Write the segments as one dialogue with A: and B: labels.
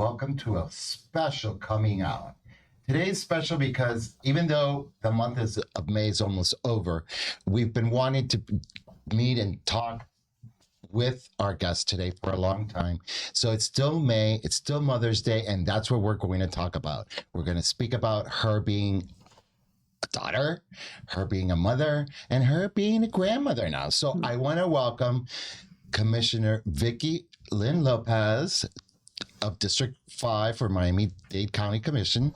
A: welcome to a special coming out. Today's special because even though the month of May is almost over, we've been wanting to meet and talk with our guest today for a long time. So it's still May, it's still Mother's Day, and that's what we're going to talk about. We're going to speak about her being a daughter, her being a mother, and her being a grandmother now. So I want to welcome Commissioner Vicki Lopez of District 5 for Miami-Dade County Commission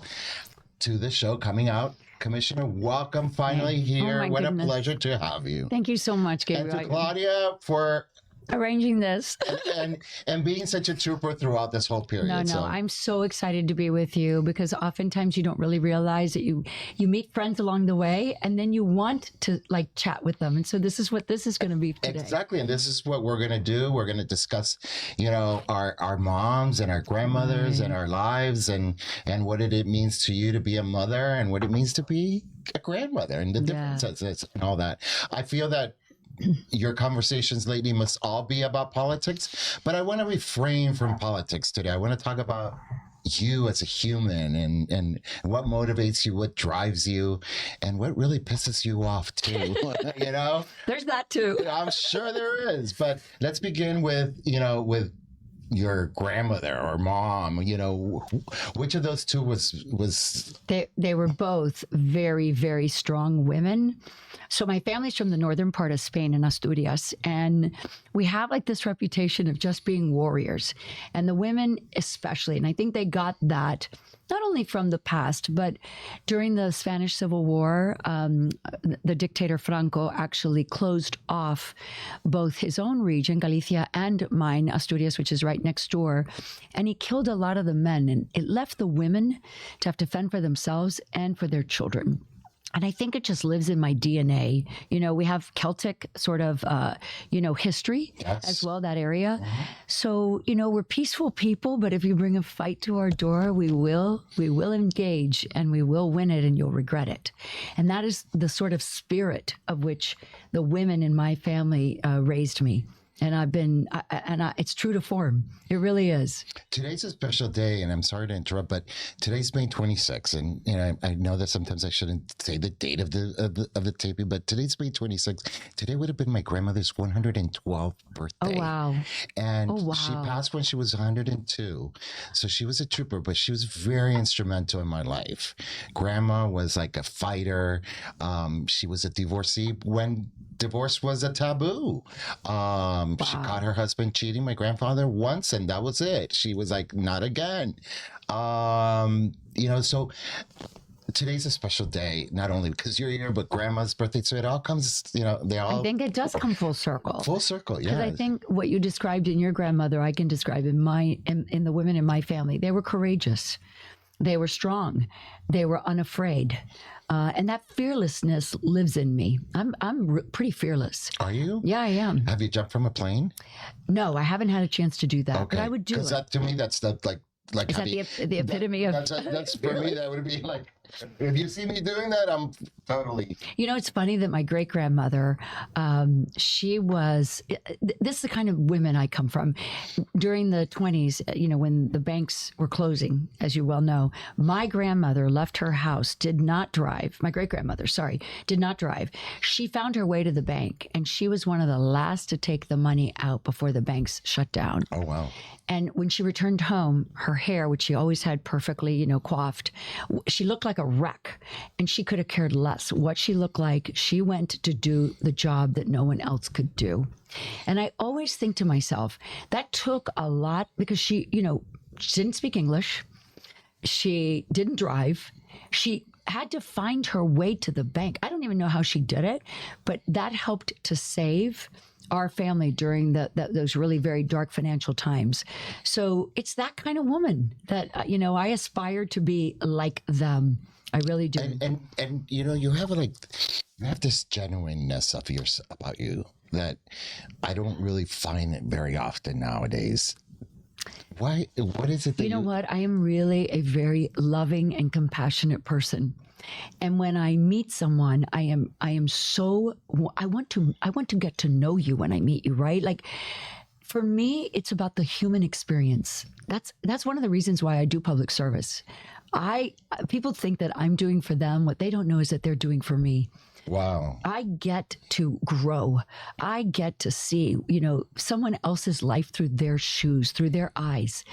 A: to the show coming out. Commissioner, welcome finally here. What a pleasure to have you.
B: Thank you so much, Gabriel.
A: And to Claudia for
B: arranging this
A: and being such a trooper throughout this whole period.
B: No, I'm so excited to be with you because oftentimes you don't really realize that you meet friends along the way and then you want to like chat with them. And so this is what this is going to be today.
A: Exactly. And this is what we're going to do. We're going to discuss, our moms and our grandmothers and our lives and what it means to you to be a mother and what it means to be a grandmother and the differences and all that. I feel that your conversations lately must all be about politics, but I want to refrain from politics today. I want to talk about you as a human and what motivates you, what drives you, and what really pisses you off too.
B: There's that too.
A: I'm sure there is, but let's begin with your grandmother or mom. Which of those two was
B: they were both very, very strong women. So my family's from the northern part of Spain in Asturias, and we have like this reputation of just being warriors, and the women especially. And I think they got that not only from the past, but during the Spanish Civil War, the dictator Franco actually closed off both his own region, Galicia, and mine, Asturias, which is right next door. And he killed a lot of the men, and it left the women to have to fend for themselves and for their children. And I think it just lives in my DNA. We have Celtic sort of, history as well, that area. Mm-hmm. So, we're peaceful people, but if you bring a fight to our door, we will engage and we will win it and you'll regret it. And that is the sort of spirit of which the women in my family raised me. And it's true to form. It really is.
A: Today's a special day, and I'm sorry to interrupt, but today's May 26th, and I know that sometimes I shouldn't say the date of the taping, but today's May 26th. Today would have been my grandmother's 112th birthday.
B: Oh wow!
A: And she passed when she was 102, so she was a trooper, but she was very instrumental in my life. Grandma was like a fighter. She was a divorcee when divorce was a taboo. She caught her husband cheating, my grandfather, once, and that was it. She was like, not again. So today's a special day, not only because you're here, but grandma's birthday. So it all comes, I
B: think it does come full circle.
A: Full circle, yeah.
B: Because I think what you described in your grandmother, I can describe in the women in my family. They were courageous. They were strong. They were unafraid. And that fearlessness lives in me. I'm pretty fearless.
A: Are you?
B: Yeah, I am.
A: Have you jumped from a plane?
B: No, I haven't had a chance to do that, but I would do it.
A: Because that, to me, that's the
B: Is that the epitome of...
A: That's for me, that would be like, if you see me doing that, I'm totally...
B: It's funny that my great-grandmother, she was... This is the kind of women I come from. During the 20s, when the banks were closing, as you well know, my grandmother left her house, did not drive. My great-grandmother, sorry, did not drive. She found her way to the bank, and she was one of the last to take the money out before the banks shut down.
A: Oh, wow.
B: And when she returned home, her hair, which she always had perfectly, coiffed, she looked like a wreck, and she could have cared less what she looked like. She went to do the job that no one else could do. And I always think to myself, that took a lot because she didn't speak English. She didn't drive. She had to find her way to the bank. I don't even know how she did it, but that helped to save our family during those really very dark financial times. So it's that kind of woman that, I aspire to be like them. I really do.
A: And you have this genuineness about you that I don't really find it very often nowadays. Why? What is it that
B: you know what? I am really a very loving and compassionate person. And when I meet someone, I want to get to know you when I meet you, right? Like, For me, it's about the human experience. That's one of the reasons why I do public service. People think that I'm doing for them. What they don't know is that they're doing for me.
A: Wow.
B: I get to grow. I get to see, someone else's life through their shoes, through their eyes.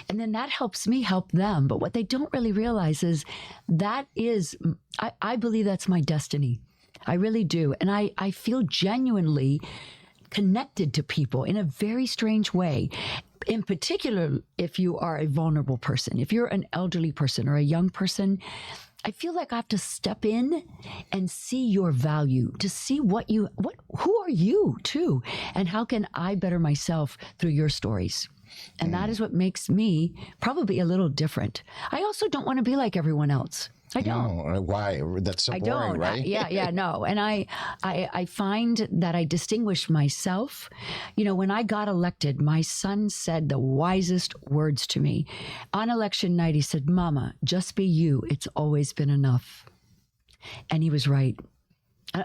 B: And then that helps me help them. But what they don't really realize is I believe that's my destiny. I really do. And I feel genuinely connected to people in a very strange way. In particular, if you are a vulnerable person, if you're an elderly person or a young person, I feel like I have to step in and see your value, to see who are you too, and how can I better myself through your stories. And that is what makes me probably a little different. I also don't want to be like everyone else. I don't.
A: No, why? That's so boring, right?
B: No. And I find that I distinguish myself. When I got elected, my son said the wisest words to me. On election night, he said, "Mama, just be you. It's always been enough." And he was right.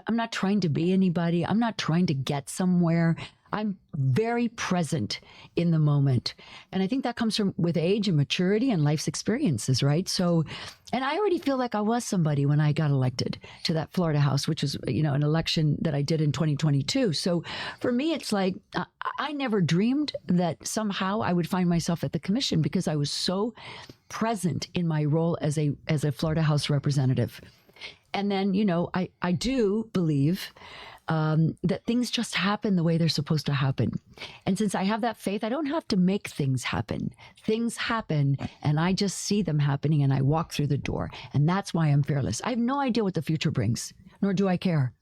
B: I'm not trying to be anybody. I'm not trying to get somewhere. I'm very present in the moment. And I think that comes with age and maturity and life's experiences, right? So, and I already feel like I was somebody when I got elected to that Florida House, which was, an election that I did in 2022. So for me, it's like, I never dreamed that somehow I would find myself at the commission because I was so present in my role as a Florida House representative. And then, I do believe that things just happen the way they're supposed to happen. And since I have that faith, I don't have to make things happen. Things happen and I just see them happening and I walk through the door. And that's why I'm fearless. I have no idea what the future brings, nor do I care.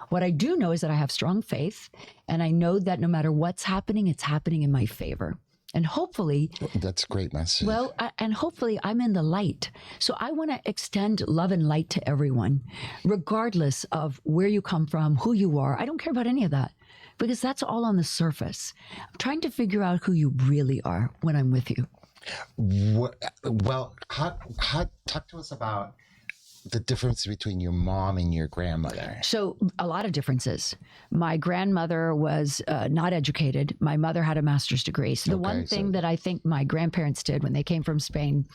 B: What I do know is that I have strong faith and I know that no matter what's happening, it's happening in my favor. And hopefully,
A: that's a great message.
B: Well, and hopefully I'm in the light. So I want to extend love and light to everyone, regardless of where you come from, who you are. I don't care about any of that because that's all on the surface. I'm trying to figure out who you really are when I'm with you.
A: Well, talk to us about the difference between your mom and your grandmother.
B: So a lot of differences. My grandmother was not educated. My mother had a master's degree. So the one thing that I think my grandparents did when they came from Spain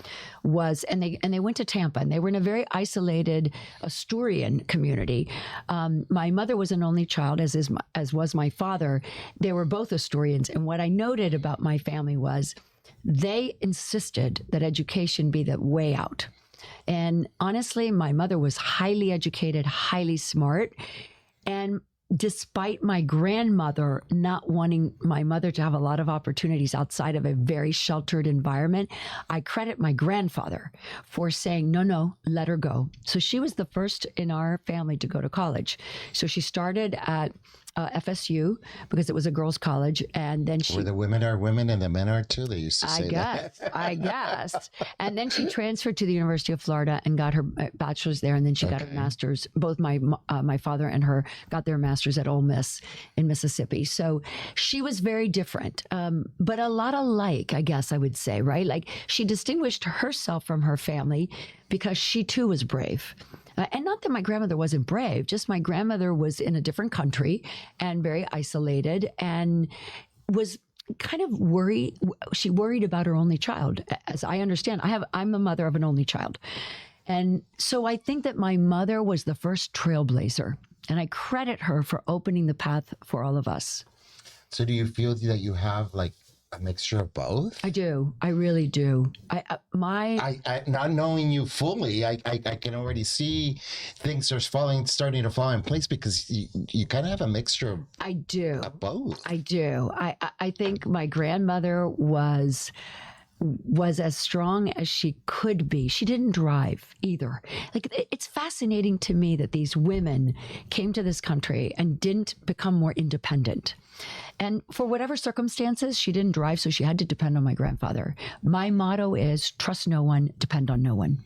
B: was, and they went to Tampa, and they were in a very isolated Asturian community. My mother was an only child, as was my father. They were both Asturians. And what I noted about my family was they insisted that education be the way out. And honestly, my mother was highly educated, highly smart. And despite my grandmother not wanting my mother to have a lot of opportunities outside of a very sheltered environment, I credit my grandfather for saying, no, let her go. So she was the first in our family to go to college. So she started at FSU because it was a girls' college, and then
A: where the women are women and the men are too. They used to say
B: I guess. And then she transferred to the University of Florida and got her bachelor's there, and then she got her master's. Both my father and her got their master's at Ole Miss in Mississippi. So she was very different, but a lot alike, I guess I would say, right? Like she distinguished herself from her family because she too was brave. And not that my grandmother wasn't brave, just my grandmother was in a different country and very isolated and was kind of worried. She worried about her only child. As I understand, I'm the mother of an only child. And so I think that my mother was the first trailblazer, and I credit her for opening the path for all of us.
A: So do you feel that you have like a mixture of both?
B: I do. I really do. I
A: not knowing you fully, I can already see things are starting to fall in place because you kind of have a mixture of of both.
B: I do. I think my grandmother was as strong as she could be. She didn't drive either. Like, it's fascinating to me that these women came to this country and didn't become more independent. And for whatever circumstances, she didn't drive, so she had to depend on my grandfather. My motto is trust no one, depend on no one.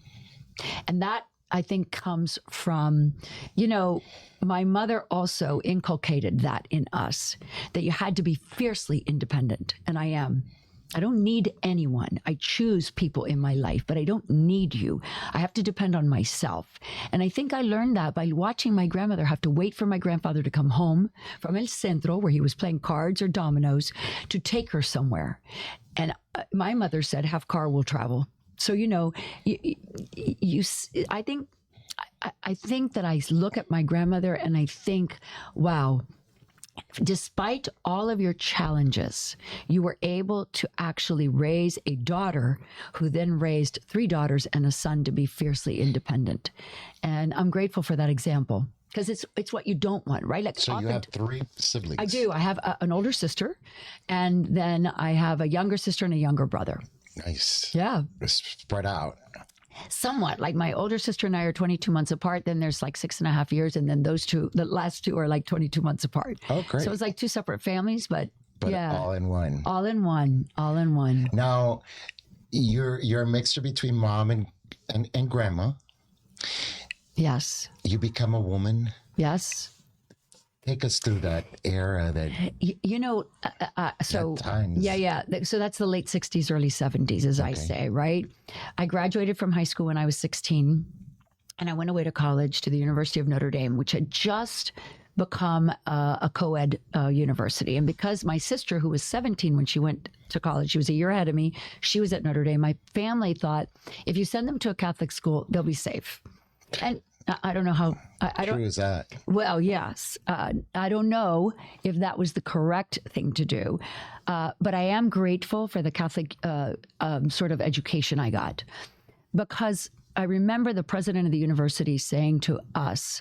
B: And that, I think, comes from, my mother also inculcated that in us, that you had to be fiercely independent. And I am. I don't need anyone. I choose people in my life, but I don't need you. I have to depend on myself. And I think I learned that by watching my grandmother have to wait for my grandfather to come home from El Centro, where he was playing cards or dominoes, to take her somewhere. And my mother said, have car, will travel. So, I think that I look at my grandmother and I think, wow, despite all of your challenges, you were able to actually raise a daughter who then raised 3 daughters and a son to be fiercely independent. And I'm grateful for that example because it's what you don't want, right? Like
A: So you have 3 siblings.
B: I do. I have an older sister, and then I have a younger sister and a younger brother.
A: Nice.
B: Yeah.
A: Spread out.
B: Somewhat. Like my older sister and I are 22 months apart. Then there's like 6.5 years. And then the last 2 are like 22 months apart.
A: Oh, great.
B: So it's like 2 separate families, but yeah.
A: All in one.
B: All in one.
A: Now, you're a mixture between mom and grandma.
B: Yes.
A: You become a woman.
B: Yes.
A: Take us through that era that
B: so
A: that times.
B: yeah. So that's the late 60s, early 70s, as I say, right? I graduated from high school when I was 16, and I went away to college to the University of Notre Dame, which had just become a co-ed university. And because my sister, who was 17 when she went to college, she was a year ahead of me, she was at Notre Dame. My family thought, if you send them to a Catholic school, they'll be safe. And I don't know how. I don't.
A: True is that?
B: Well, yes. I don't know if that was the correct thing to do, but I am grateful for the Catholic sort of education I got, because I remember the president of the university saying to us,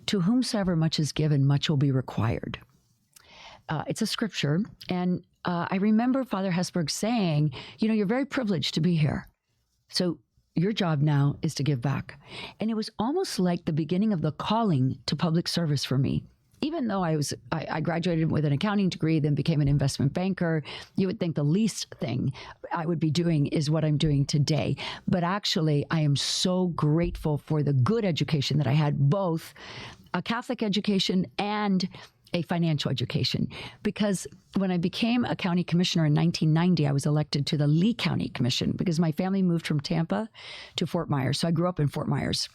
B: "To whomsoever much is given, much will be required." It's a scripture, and I remember Father Hesburgh saying, "You're very privileged to be here, so." Your job now is to give back. And it was almost like the beginning of the calling to public service for me. Even though I graduated with an accounting degree, then became an investment banker, you would think the least thing I would be doing is what I'm doing today. But actually, I am so grateful for the good education that I had, both a Catholic education and a financial education, because when I became a county commissioner in 1990, I was elected to the Lee County Commission because my family moved from Tampa to Fort Myers. So I grew up in Fort Myers.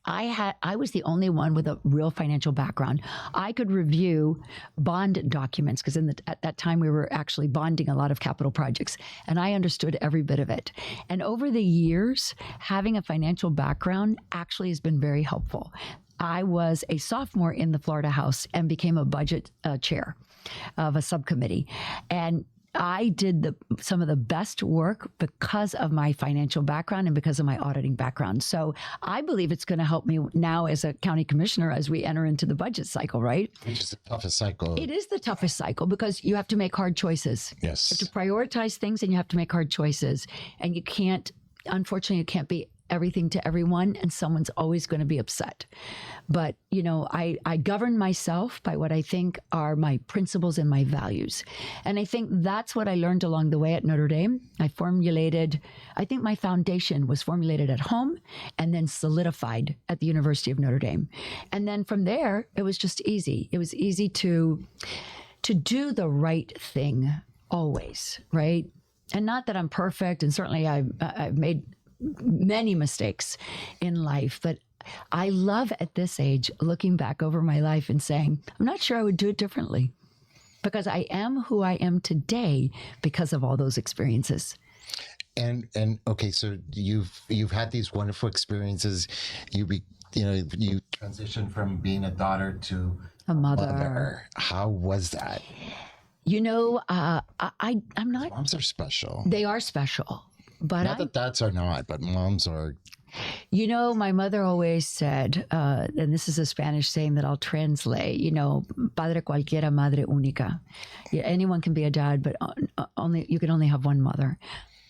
B: I was the only one with a real financial background. I could review bond documents because at that time we were actually bonding a lot of capital projects, and I understood every bit of it. And over the years, having a financial background actually has been very helpful. I was a sophomore in the Florida House and became a budget chair of a subcommittee. And I did some of the best work because of my financial background and because of my auditing background. So I believe it's going to help me now as a county commissioner as we enter into the budget cycle, right?
A: Which is the toughest cycle.
B: It is the toughest cycle because you have to make hard choices.
A: Yes.
B: You have to prioritize things and you have to make hard choices. And you can't, unfortunately, you can't be everything to everyone, and someone's always going to be upset. But, I govern myself by what I think are my principles and my values. And I think that's what I learned along the way at Notre Dame. I think my foundation was formulated at home and then solidified at the University of Notre Dame. And then from there, it was just easy. It was easy to do the right thing always, right? And not that I'm perfect, and certainly I've made many mistakes in life, but I love at this age looking back over my life and saying, I'm not sure I would do it differently because I am who I am today because of all those experiences.
A: And okay, so you've had these wonderful experiences. You transitioned from being a daughter to
B: a mother.
A: How was that?
B: I'm not.
A: Moms are special.
B: They are special. But
A: not that dads are not, but moms are.
B: My mother always said, and this is a Spanish saying that I'll translate, padre cualquiera, madre única. Anyone can be a dad, but you can only have one mother.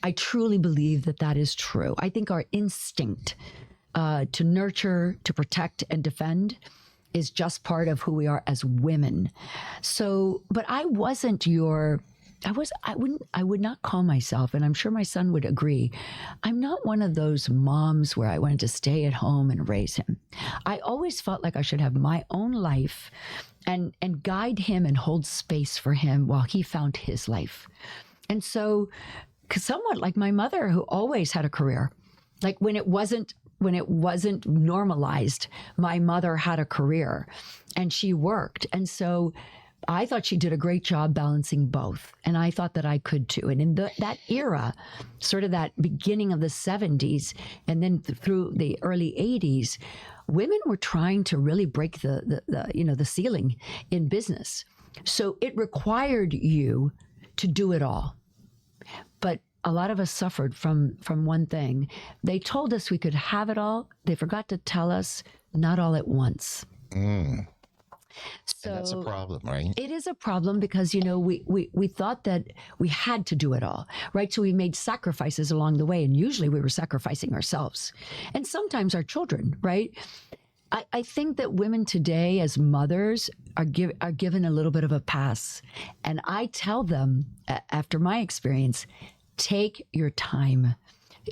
B: I truly believe that is true. I think our instinct to nurture, to protect, and defend is just part of who we are as women. So, but I wasn't I would not call myself, and I'm sure my son would agree, I'm not one of those moms where I wanted to stay at home and raise him. I always felt like I should have my own life and guide him and hold space for him while he found his life. And so, somewhat like my mother, who always had a career, like when it wasn't normalized, my mother had a career and she worked. And so I thought she did a great job balancing both. And I thought that I could too. And in that era, sort of that beginning of the 70s and then through the early 80s, women were trying to really break the ceiling in business. So it required you to do it all. But a lot of us suffered from one thing. They told us we could have it all. They forgot to tell us not all at once. So
A: And that's a problem, right?
B: it is a problem because, we thought that we had to do it all, right? So we made sacrifices along the way, and usually we were sacrificing ourselves and sometimes our children, right? I think that women today as mothers are given a little bit of a pass. And I tell them, after my experience, take your time.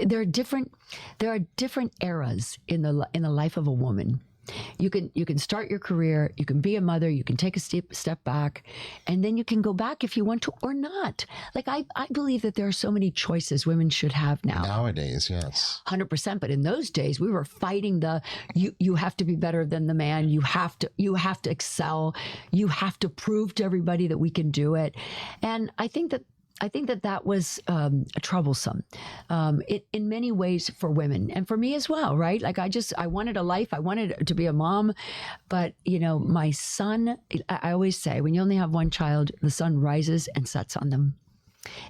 B: There are different eras in the life of a woman. You can start your career, you can be a mother, you can take a step back, and then you can go back if you want to or not. Like I believe that there are so many choices women should have now.
A: Nowadays, yes.
B: 100%. But in those days, we were fighting you have to be better than the man. You have to excel. You have to prove to everybody that we can do it. And I think that was troublesome in many ways for women and for me as well, right? Like I wanted a life. I wanted to be a mom. But, my son, I always say, when you only have one child, the sun rises and sets on them.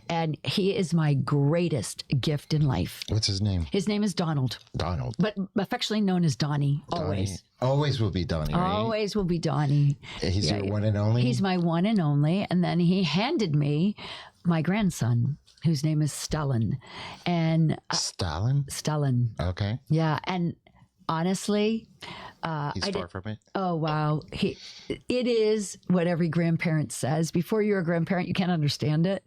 B: And he is my greatest gift in life.
A: What's his name?
B: His name is Donald.
A: Donald.
B: But affectionately known as Donnie, always.
A: Donnie. Always will be Donnie, right?
B: Always will be Donnie.
A: He's your one and only?
B: He's my one and only. And then he handed me my grandson, whose name is Stellan. And
A: Stalin?
B: Stellan.
A: Okay.
B: Yeah. And honestly,
A: He's far from it.
B: oh, wow. It is what every grandparent says. Before you're a grandparent, you can't understand it.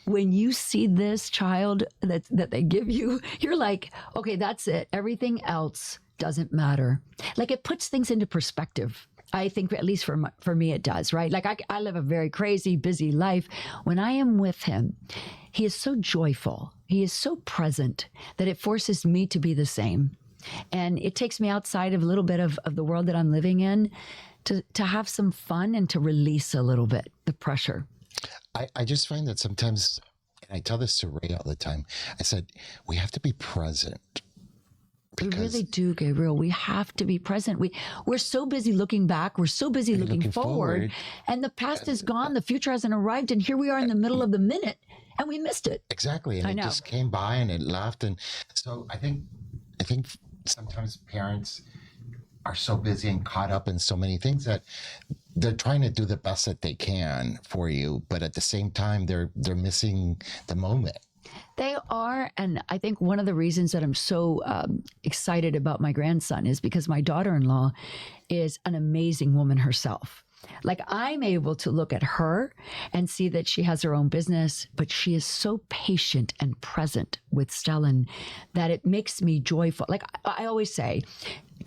B: When you see this child that they give you, you're like, okay, that's it. Everything else doesn't matter. Like it puts things into perspective. I think at least for me, it does, right? Like I live a very crazy, busy life. When I am with him, he is so joyful. He is so present that it forces me to be the same. And it takes me outside of a little bit of the world that I'm living in to have some fun and to release a little bit the pressure.
A: I just find that sometimes, and I tell this to Ray all the time, I said, we have to be present.
B: We really do, Gabriel. We have to be present. We're so busy looking back. We're so busy looking forward. And the past is gone. The future hasn't arrived. And here we are in the middle of the minute and we missed it.
A: Exactly. And it just came by and it left. And so I think sometimes parents are so busy and caught up in so many things that they're trying to do the best that they can for you. But at the same time, they're missing the moment.
B: They are. And I think one of the reasons that I'm so excited about my grandson is because my daughter-in-law is an amazing woman herself. Like I'm able to look at her and see that she has her own business, but she is so patient and present with Stellan that it makes me joyful. Like I always say,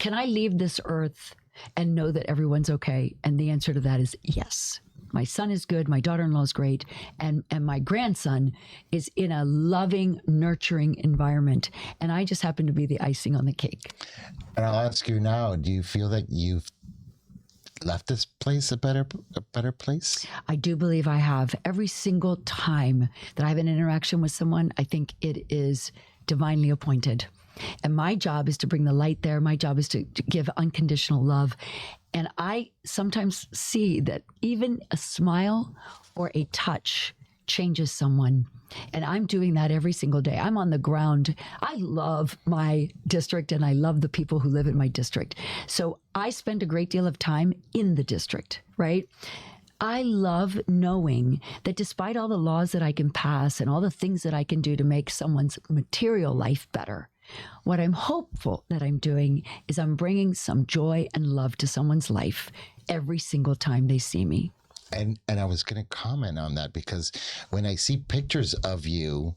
B: can I leave this earth and know that everyone's okay? And the answer to that is yes. My son is good. My daughter-in-law is great. And my grandson is in a loving, nurturing environment. And I just happen to be the icing on the cake.
A: And I'll ask you now, do you feel that you've left this place a better place?
B: I do believe I have. Every single time that I have an interaction with someone, I think it is divinely appointed. And my job is to bring the light there. My job is to give unconditional love. And I sometimes see that even a smile or a touch changes someone. And I'm doing that every single day. I'm on the ground. I love my district and I love the people who live in my district. So I spend a great deal of time in the district, right? I love knowing that despite all the laws that I can pass and all the things that I can do to make someone's material life better, what I'm hopeful that I'm doing is I'm bringing some joy and love to someone's life every single time they see me.
A: And I was going to comment on that because when I see pictures of you,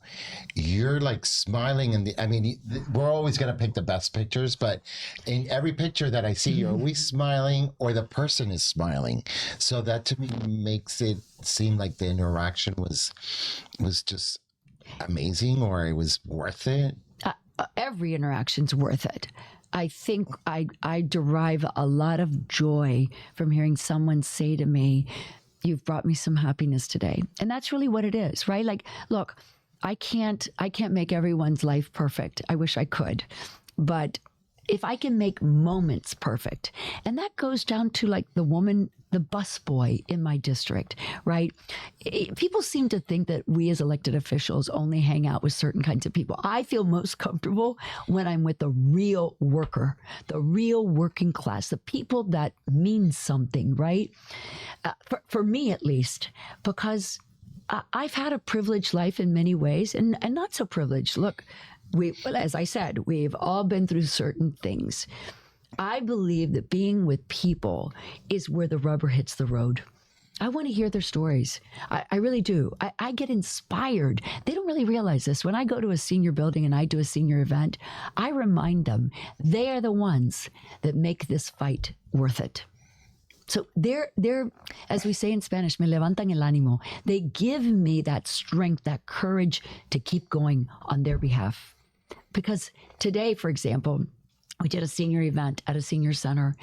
A: you're like smiling. And I mean, we're always going to pick the best pictures, but in every picture that I see, you're always smiling or the person is smiling. So that to me makes it seem like the interaction was just amazing, or it was worth it.
B: Every interaction's worth it. I think I derive a lot of joy from hearing someone say to me, "You've brought me some happiness today." And that's really what it is, right? Like, look, I can't make everyone's life perfect. I wish I could. But if I can make moments perfect, and that goes down to like the woman, the busboy in my district, right? People seem to think that we as elected officials only hang out with certain kinds of people. I feel most comfortable when I'm with the real worker, the real working class, the people that mean something, right? For me, at least, because I've had a privileged life in many ways and not so privileged. Look, as I said, we've all been through certain things. I believe that being with people is where the rubber hits the road. I want to hear their stories. I really do. I get inspired. They don't really realize this. When I go to a senior building and I do a senior event, I remind them they are the ones that make this fight worth it. So they're, as we say in Spanish, me levantan el ánimo. They give me that strength, that courage to keep going on their behalf. Because today, for example, we did a senior event at a senior center.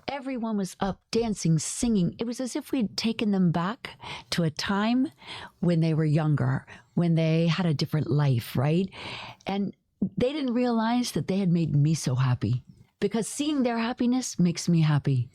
B: Everyone was up dancing, singing. It was as if we'd taken them back to a time when they were younger, when they had a different life, right? And they didn't realize that they had made me so happy, because seeing their happiness makes me happy.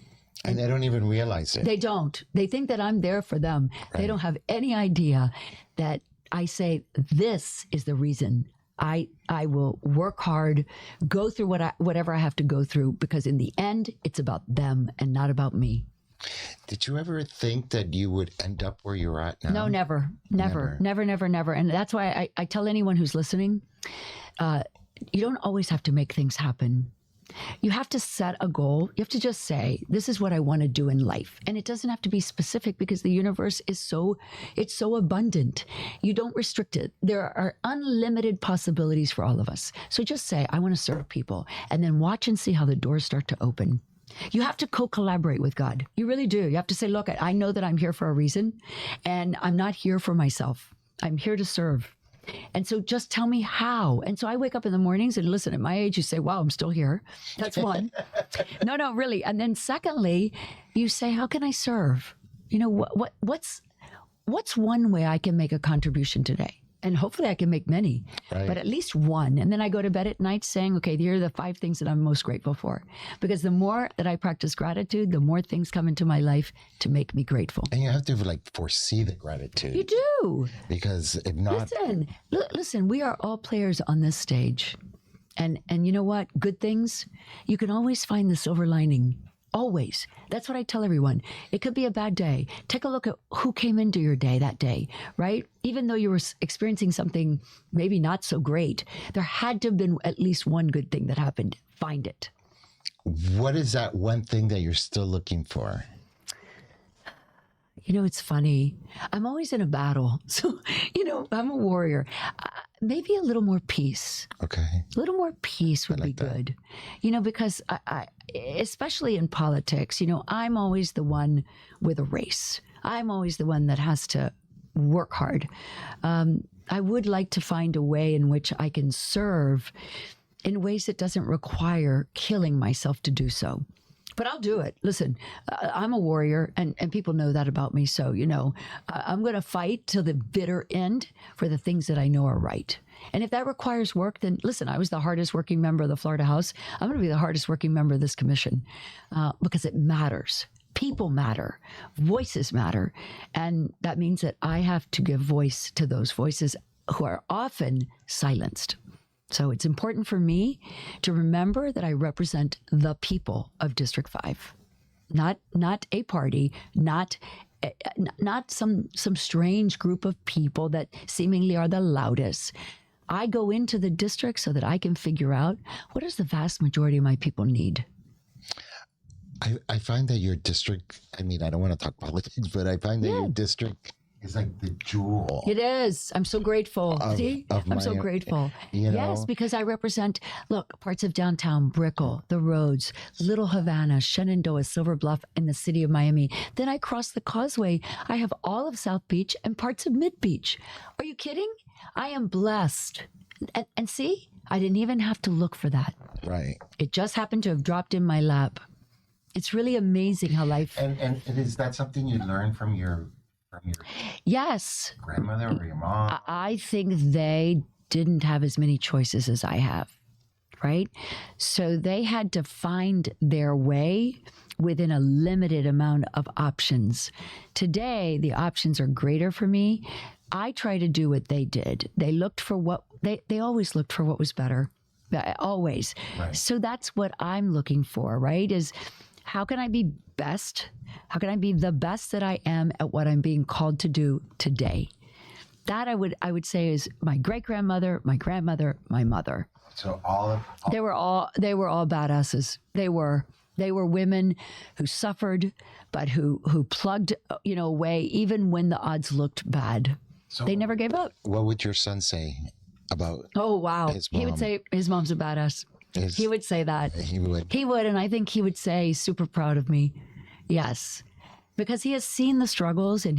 A: And they don't even realize it.
B: They don't. They think that I'm there for them. Right. They don't have any idea that I say, this is the reason I will work hard, go through whatever I have to go through, because in the end, it's about them and not about me.
A: Did you ever think that you would end up where you're at now?
B: No, never. And that's why I tell anyone who's listening, you don't always have to make things happen. You have to set a goal. You have to just say, this is what I want to do in life. And it doesn't have to be specific, because the universe is so abundant. You don't restrict it. There are unlimited possibilities for all of us. So just say, I want to serve people, and then watch and see how the doors start to open. You have to co-collaborate with God. You really do. You have to say, look, I know that I'm here for a reason, and I'm not here for myself. I'm here to serve. And so just tell me how. And so I wake up in the mornings and listen, at my age, you say, wow, I'm still here. That's one. No, really. And then secondly, you say, how can I serve? You know, what's one way I can make a contribution today? And hopefully I can make many, right, but at least one. And then I go to bed at night saying, okay, here are the 5 things that I'm most grateful for. Because the more that I practice gratitude, the more things come into my life to make me grateful.
A: And you have to like foresee the gratitude.
B: You do.
A: Because if not...
B: Listen, we are all players on this stage. And you know what? Good things, you can always find the silver lining. Always. That's what I tell everyone. It could be a bad day. Take a look at who came into your day that day, right? Even though you were experiencing something maybe not so great, there had to have been at least one good thing that happened. Find it.
A: What is that one thing that you're still looking for?
B: You know, it's funny. I'm always in a battle. So, I'm a warrior. Maybe a little more peace.
A: Okay.
B: A little more peace would be good. Because I especially in politics, I'm always the one with a race. I'm always the one that has to work hard. I would like to find a way in which I can serve in ways that doesn't require killing myself to do so. But I'll do it. Listen, I'm a warrior, and people know that about me. So, I'm going to fight till the bitter end for the things that I know are right. And if that requires work, then listen, I was the hardest working member of the Florida House. I'm going to be the hardest working member of this commission because it matters. People matter. Voices matter. And that means that I have to give voice to those voices who are often silenced. So it's important for me to remember that I represent the people of District 5, not a party, not some strange group of people that seemingly are the loudest. I go into the district so that I can figure out, what does the vast majority of my people need?
A: I find that your district, I mean, I don't want to talk politics, but I find that your district is like the jewel.
B: It is. I'm so grateful. See? I'm so grateful.
A: You know?
B: Yes, because I represent, look, parts of downtown, Brickell, the roads, Little Havana, Shenandoah, Silver Bluff, and the city of Miami. Then I cross the causeway. I have all of South Beach and parts of Mid Beach. Are you kidding? I am blessed. And see, I didn't even have to look for that.
A: Right.
B: It just happened to have dropped in my lap. It's really amazing how life.
A: And is that something you learned from your
B: Yes.
A: grandmother or your mom?
B: I think they didn't have as many choices as I have, right? So they had to find their way within a limited amount of options. Today, the options are greater for me. I try to do what they did. They looked for what they always looked for what was better. Always.
A: Right.
B: So that's what I'm looking for, right? Is how can I be best? How can I be the best that I am at what I'm being called to do today? That I would say is my great-grandmother, my grandmother, my mother.
A: So
B: They were all badasses. They were women who suffered, but who plugged away even when the odds looked bad.
A: So
B: They never gave up.
A: what would your son say about
B: Oh wow.
A: his
B: He would
A: mom?
B: say his mom's a badass. He would say that.
A: He would.
B: He would, and I think he would say he's super proud of me. Yes. Because he has seen the struggles and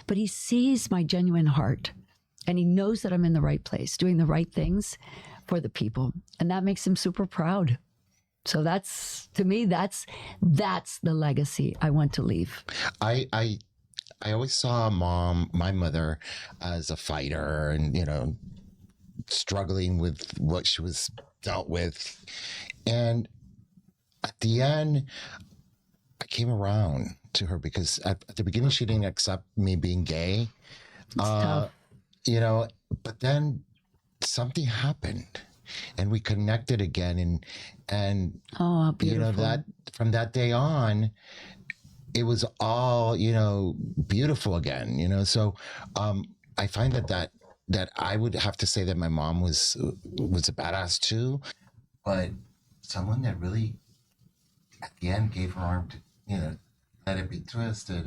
B: but he sees my genuine heart. And he knows that I'm in the right place, doing the right things for the people. And that makes him super proud. So to me, that's the legacy I want to leave.
A: I always saw my mother, as a fighter and, struggling with what she was dealt with. And at the end, I came around to her because at the beginning, she didn't accept me being gay.
B: It's tough.
A: But then something happened and we connected again. And
B: Oh, beautiful.
A: that from that day on, it was all, beautiful again, so I find that I would have to say that my mom was a badass too, but someone that really at the end gave her arm to, let it be twisted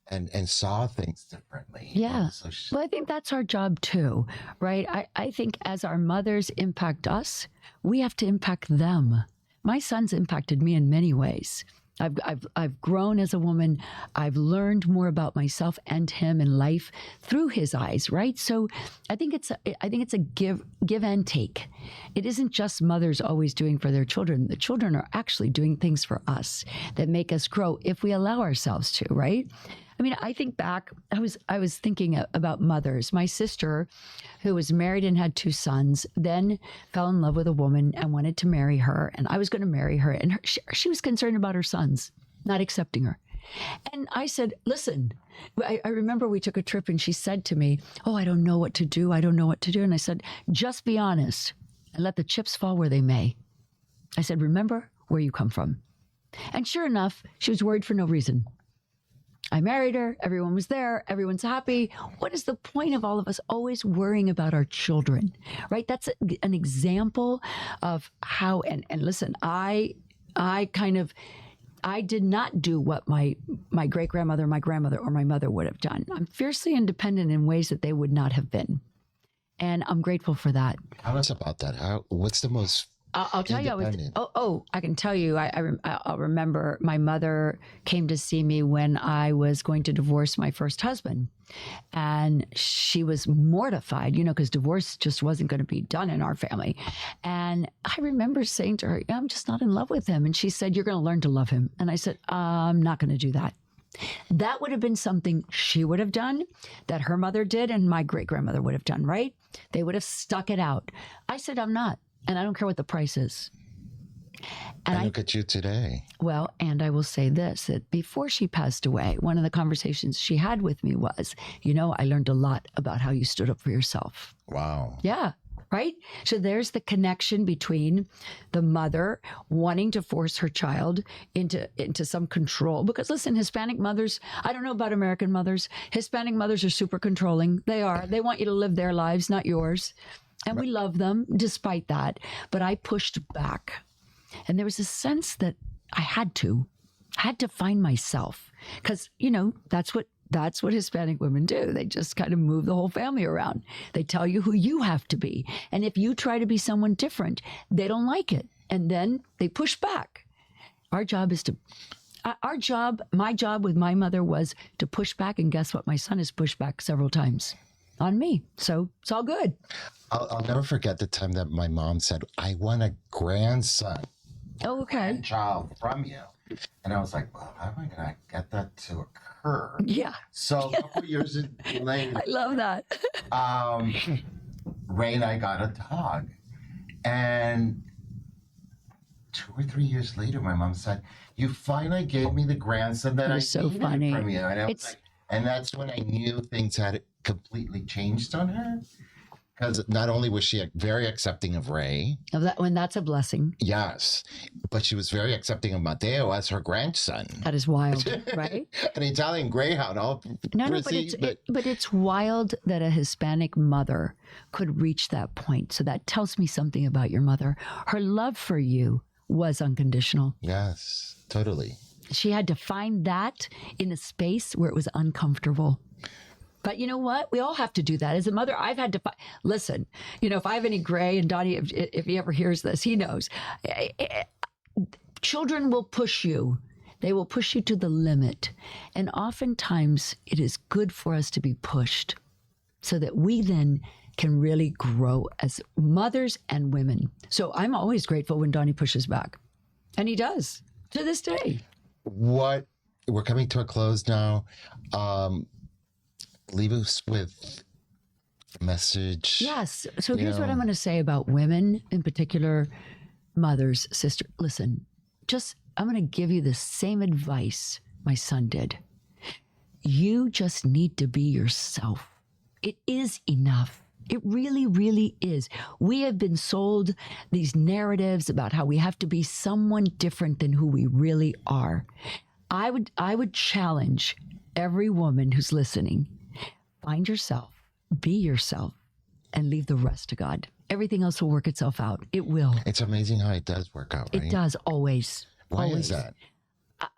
A: and saw things differently.
B: Yeah.
A: So
B: Well, I think that's our job too, right? I think as our mothers impact us, we have to impact them. My son's impacted me in many ways. I've grown as a woman. I've learned more about myself and him in life through his eyes, right? So I think it's a give and take. It isn't just mothers always doing for their children. The children are actually doing things for us that make us grow if we allow ourselves to, right? I mean, I think back, I was thinking about mothers. My sister, who was married and had 2 sons, then fell in love with a woman and wanted to marry her. And I was going to marry her. And she was concerned about her sons not accepting her. And I said, listen, I remember we took a trip and she said to me, oh, I don't know what to do. I don't know what to do. And I said, just be honest and let the chips fall where they may. I said, remember where you come from. And sure enough, she was worried for no reason. I married her. Everyone was there. Everyone's happy. What is the point of all of us always worrying about our children, right? That's an example of how, and listen, I did not do what my great-grandmother, my grandmother, or my mother would have done. I'm fiercely independent in ways that they would not have been. And I'm grateful for that.
A: Tell us about that. What's the most
B: I'll tell you. I can tell you. I'll remember my mother came to see me when I was going to divorce my first husband, and she was mortified, because divorce just wasn't going to be done in our family. And I remember saying to her, "I'm just not in love with him." And she said, "You're going to learn to love him." And I said, "I'm not going to do that." That would have been something she would have done, that her mother did, and my great grandmother would have done. Right? They would have stuck it out. I said, "I'm not." And I don't care what the price is.
A: And look at you today.
B: Well, and I will say this, that before she passed away, one of the conversations she had with me was, I learned a lot about how you stood up for yourself.
A: Wow.
B: Yeah. Right? So there's the connection between the mother wanting to force her child into some control. Because listen, Hispanic mothers, I don't know about American mothers. Hispanic mothers are super controlling. They are. They want you to live their lives, not yours. And we love them despite that. But I pushed back. And there was a sense that I had to find myself because, that's what Hispanic women do. They just kind of move the whole family around. They tell you who you have to be. And if you try to be someone different, they don't like it. And then they push back. My job with my mother was to push back. And guess what? My son has pushed back several times on me. So it's all good.
A: I'll never forget the time that my mom said, I want a grandson.
B: Oh, okay.
A: Child from you. And I was like, well, how am I going to get that to occur?
B: Yeah.
A: So a couple years later,
B: I love that.
A: Ray and I got a dog. And 2 or 3 years later, my mom said, you finally gave me the grandson that I
B: so
A: needed
B: funny.
A: from you. And I was like, and that's when I knew things had completely changed on her. Because not only was she very accepting of Ray.
B: Of that, when that's a blessing.
A: Yes. But she was very accepting of Matteo as her grandson.
B: That is wild, right?
A: An Italian greyhound, all prissy,
B: but it's wild that a Hispanic mother could reach that point. So that tells me something about your mother. Her love for you was unconditional.
A: Yes, totally.
B: She had to find that in a space where it was uncomfortable. But you know what? We all have to do that. As a mother, I've had to listen, if I have any gray, and Donnie, if he ever hears this, he knows. Children will push you. They will push you to the limit. And oftentimes it is good for us to be pushed so that we then can really grow as mothers and women. So I'm always grateful when Donnie pushes back. And he does to this day.
A: We're coming to a close now. Leave us with a message.
B: Yes. So here's what I'm going to say about women, in particular, mothers, sister. Listen, I'm going to give you the same advice my son did. You just need to be yourself. It is enough. It really, really is. We have been sold these narratives about how we have to be someone different than who we really are. I would challenge every woman who's listening. Find yourself, be yourself, and leave the rest to God. Everything else will work itself out. It will.
A: It's amazing how it does work out, right?
B: It does, always.
A: Why
B: always.
A: is that?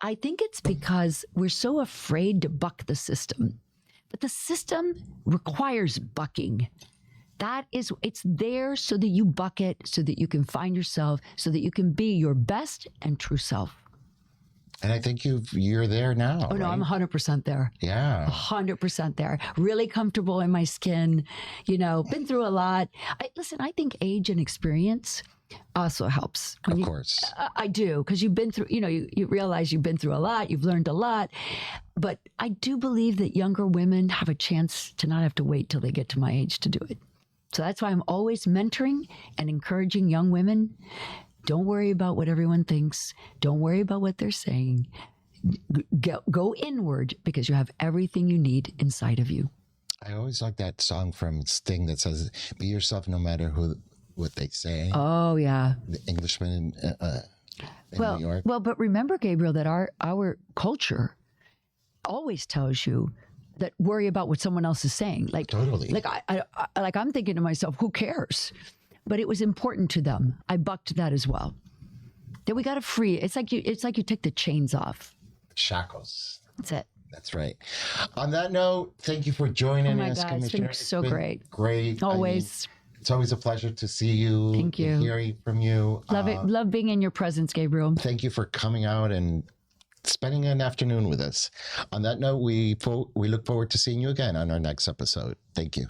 B: I think it's because we're so afraid to buck the system. But the system requires bucking. It's there so that you buck it, so that you can find yourself, so that you can be your best and true self.
A: And I think you're there now.
B: Oh, no,
A: right?
B: I'm 100% there.
A: Yeah.
B: 100% there. Really comfortable in my skin, been through a lot. I think age and experience also helps.
A: Of course.
B: I do, because you've been through, you realize you've been through a lot, you've learned a lot. But I do believe that younger women have a chance to not have to wait till they get to my age to do it. So that's why I'm always mentoring and encouraging young women. Don't worry about what everyone thinks. Don't worry about what they're saying. Go inward, because you have everything you need inside of you.
A: I always like that song from Sting that says, be yourself no matter what they say.
B: Oh, yeah.
A: The Englishman in New York.
B: Well, but remember, Gabriel, that our culture always tells you that worry about what someone else is saying.
A: Totally.
B: I'm thinking to myself, who cares? But it was important to them. I bucked that as well. That we got to free. It's like you take the chains off.
A: Shackles.
B: That's it.
A: That's right. On that note, thank you for joining us,
B: God,
A: Commissioner.
B: it's been so great.
A: Great.
B: Always.
A: It's always a pleasure to see you.
B: Thank you.
A: Hearing from you.
B: Love it. Love being in your presence, Gabriel.
A: Thank you for coming out and spending an afternoon with us. On that note, we look forward to seeing you again on our next episode. Thank you.